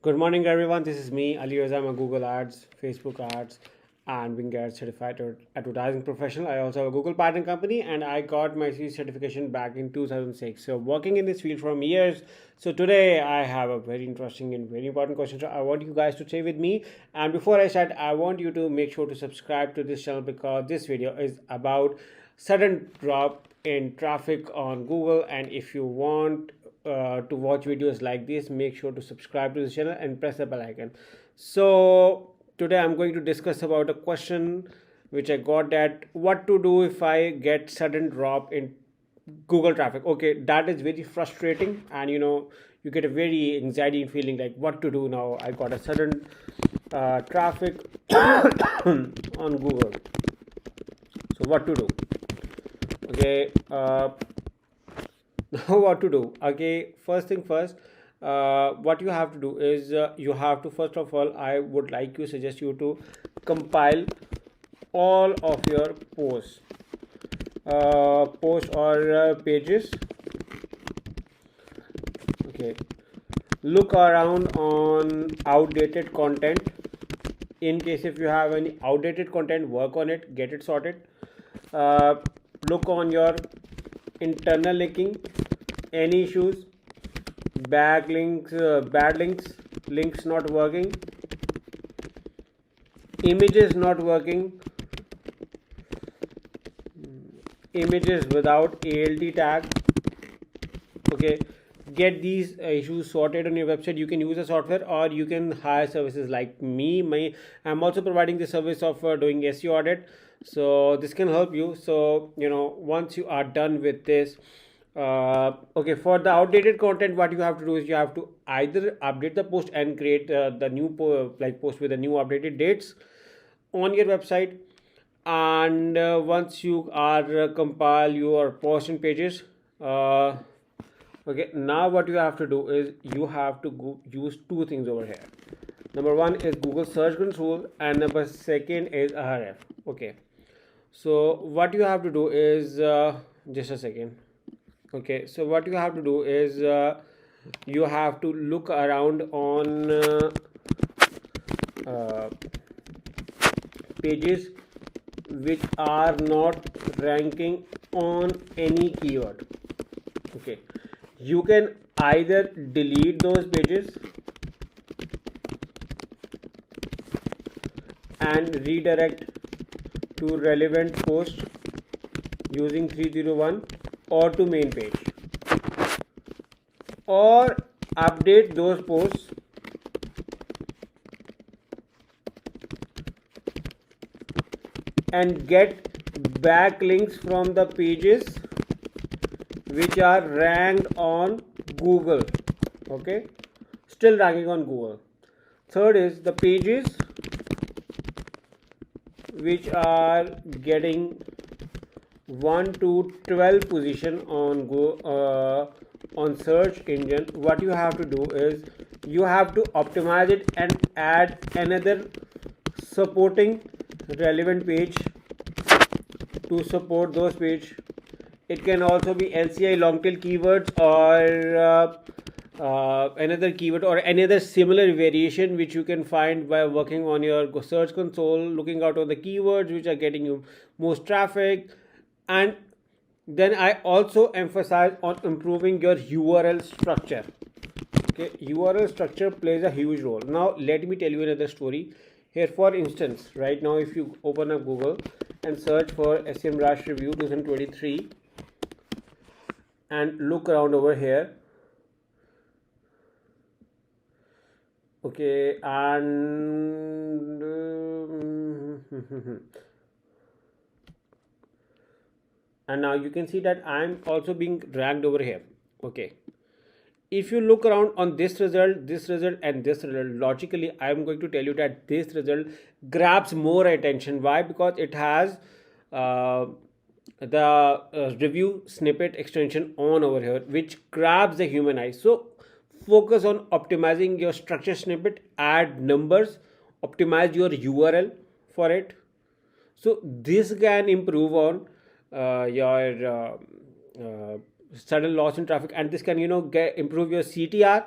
Good morning, everyone. This is me, Ali Raza. I'm a Google Ads, Facebook Ads, and Bing Ads certified advertising professional. I also have a Google Pattern company, and I got my C certification back in 2006. So, working in this field for years. So, today I have a very interesting and very important question. So, I want you guys to stay with me. And before I start, I want you to make sure to subscribe to this channel because this video is about sudden drop in traffic on Google. And if you want to watch videos like this, make sure to subscribe to the channel and press the bell icon. So today I'm going to discuss about a question which I got, that what to do if I get sudden drop in Google traffic. Okay, that is very frustrating, and you get a very anxiety feeling like what to do now. I got a sudden traffic on Google. So what to do? Okay, now what to do? Okay, first thing first, what you have to do is you have to, first of all, I would like to suggest you to compile all of your posts or pages. Okay, look around on outdated content. In case if you have any outdated content, work on it, get it sorted. Look on your internal linking, any issues, backlinks, bad links, links not working, images not working, images without ALT tag. Okay, get these issues sorted on your website. You can use a software or you can hire services like me. I'm also providing the service of doing SEO audit, so this can help you. So once you are done with this, okay, for the outdated content, what you have to do is you have to either update the post and create the new post with the new updated dates on your website. And once you are compile your post and pages, okay, now what you have to do is you have to use two things over here. Number one is Google Search Console, and number second is RF. Okay, so what you have to do is just a second. Okay, so what you have to do is you have to look around on pages which are not ranking on any keyword. Okay, you can either delete those pages and redirect to relevant post using 301 or to main page, or update those posts and get backlinks from the pages which are ranked on Google. Okay, still ranking on Google. Third is the pages which are getting 1 to 12 position on search engine. What you have to do is you have to optimize it and add another supporting relevant page to support those page. It can also be LCI long tail keywords or another keyword or another similar variation which you can find by working on your search console, looking out on the keywords which are getting you most traffic. And then I also emphasize on improving your URL structure. Okay, URL structure plays a huge role. Now let me tell you another story here. For instance, right now if you open up Google and search for SEM Rush Review 2023 and look around over here, okay, and and now you can see that I'm also being ranked over here. Okay, if you look around on this result and this result, logically I'm going to tell you that this result grabs more attention. Why? Because it has the review snippet extension on over here which grabs the human eye. So focus on optimizing your structure snippet, add numbers, optimize your URL for it. So this can improve on your sudden loss in traffic, and this can improve your CTR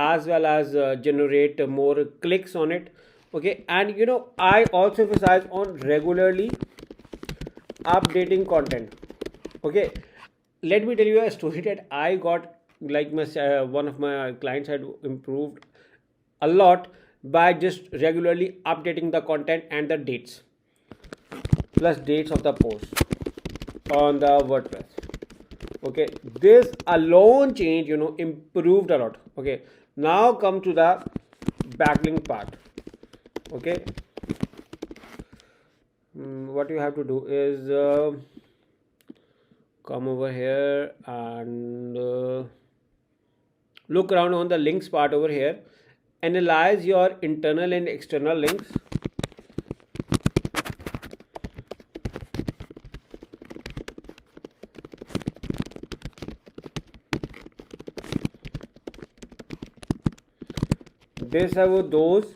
as well as generate more clicks on it. Okay, and I also emphasize on regularly updating content. Okay, let me tell you a story that I got, like my one of my clients had improved a lot by just regularly updating the content and the dates plus dates of the post on the WordPress. Okay, this alone change improved a lot. Okay, now come to the backlink part. Okay, what you have to do is come over here and look around on the links part over here. Analyze your internal and external links. These are those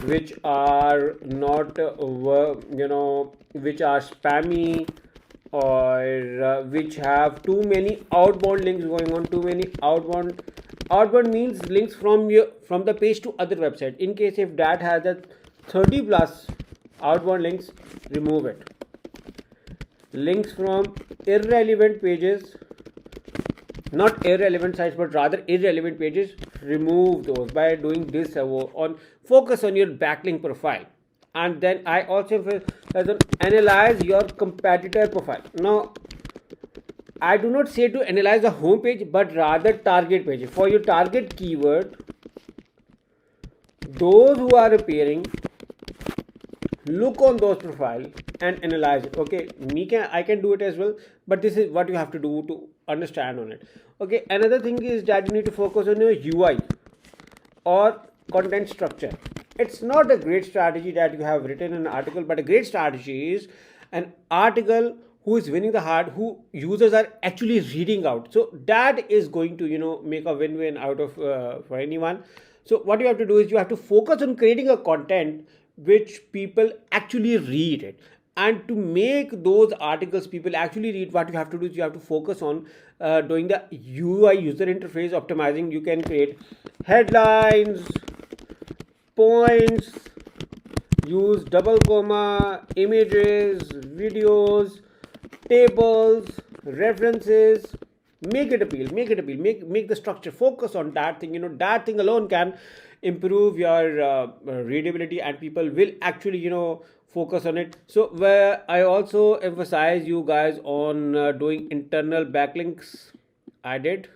which are not which are spammy, or which have too many outbound links going on. Too many outbound means links from the page to other website. In case if that has a 30 plus outbound links, remove it. Links from irrelevant pages, not irrelevant sites but rather irrelevant pages, remove those by doing this. On focus on your backlink profile. And then I also analyze your competitor profile. Now I do not say to analyze the home page but rather target page. For your target keyword, those who are appearing, look on those profile and analyze it. Okay, I can do it as well, but this is what you have to do to understand on it. Okay, another thing is that you need to focus on your UI or content structure. It's not a great strategy that you have written an article, but a great strategy is an article who is winning the heart, who users are actually reading out. So that is going to make a win-win out of for anyone. So what you have to do is you have to focus on creating a content which people actually read it. And to make those articles people actually read, what you have to do is you have to focus on doing the UI, user interface optimizing. You can create headlines, points, use double comma, images, videos, tables, references. Make it appeal, make the structure, focus on that thing. That thing alone can improve your readability, and people will actually focus on it. So where I also emphasize you guys on doing internal backlinks. I did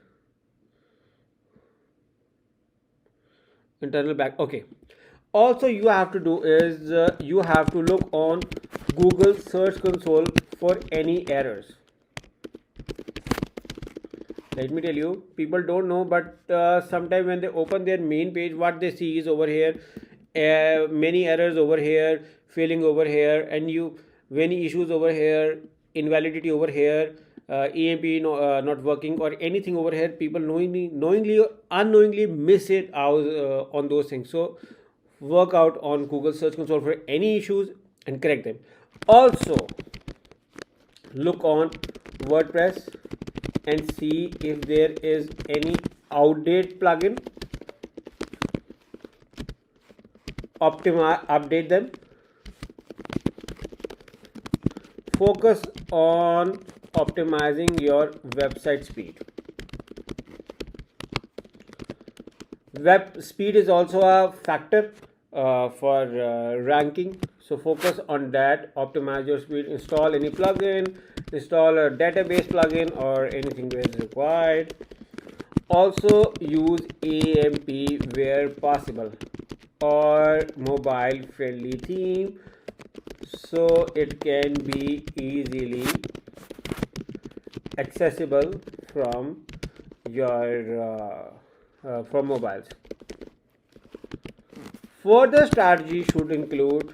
internal back. Okay, also you have to do is you have to look on Google Search Console for any errors. Let me tell you, people don't know, but sometimes when they open their main page, what they see is over here many errors over here, failing over here, and many issues over here, invalidity over here, EMP not working or anything over here. People knowingly or unknowingly miss it out on those things. So work out on Google Search Console for any issues and correct them. Also look on WordPress and see if there is any outdated plugin. Update them. Focus on optimizing your website speed. Web speed is also a factor for ranking, so focus on that. Optimize your speed. Install any plugin, install a database plugin or anything that is required. Also use AMP where possible or mobile friendly theme, so it can be easily accessible from your from mobiles. Further strategy should include,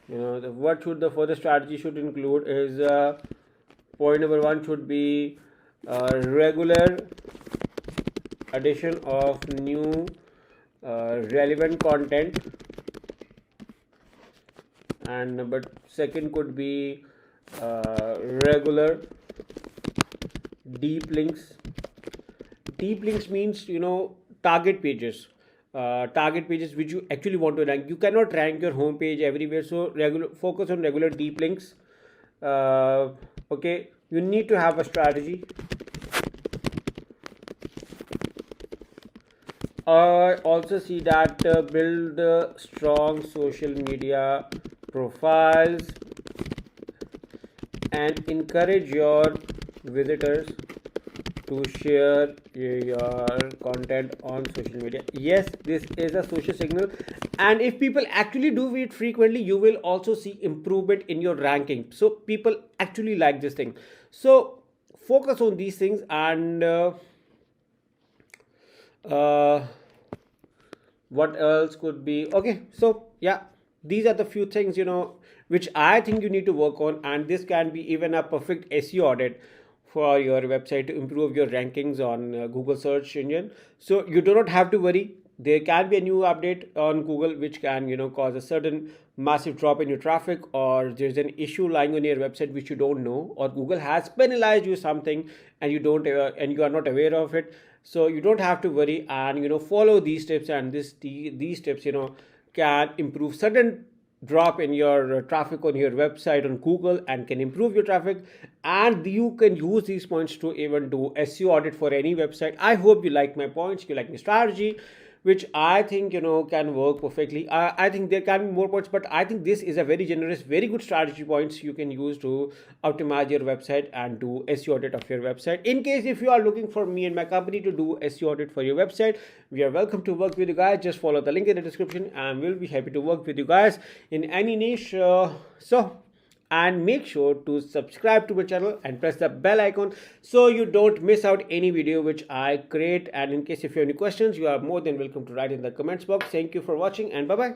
what should the further strategy should include is point number 1 should be regular addition of new relevant content, and number 2 could be regular deep links. Deep links means, target pages. Target pages which you actually want to rank. You cannot rank your homepage everywhere, so focus on regular deep links. Okay, you need to have a strategy. I also see that build strong social media profiles and encourage your visitors to share your content on social media. Yes, this is a social signal, and if people actually do it frequently, you will also see improvement in your ranking. So people actually like this thing. So focus on these things. And what else could be okay? So yeah, these are the few things, which I think you need to work on, and this can be even a perfect SEO audit for your website to improve your rankings on Google search engine. So you do not have to worry. There can be a new update on Google which can, cause a certain massive drop in your traffic, or there's an issue lying on your website which you don't know, or Google has penalized you something and you don't and you are not aware of it. So you don't have to worry, and follow these tips, and these tips can improve certain drop in your traffic on your website on Google, and can improve your traffic. And you can use these points to even do SEO audit for any website. I hope you like my points, you like my strategy, which I think can work perfectly. I think there can be more points, but I think this is a very generous, very good strategy points you can use to optimize your website and do SEO audit of your website. In case if you are looking for me and my company to do SEO audit for your website, we are welcome to work with you guys. Just follow the link in the description and we'll be happy to work with you guys in any niche. And make sure to subscribe to my channel and press the bell icon so you don't miss out any video which I create. And in case if you have any questions, you are more than welcome to write in the comments box. Thank you for watching, and bye bye.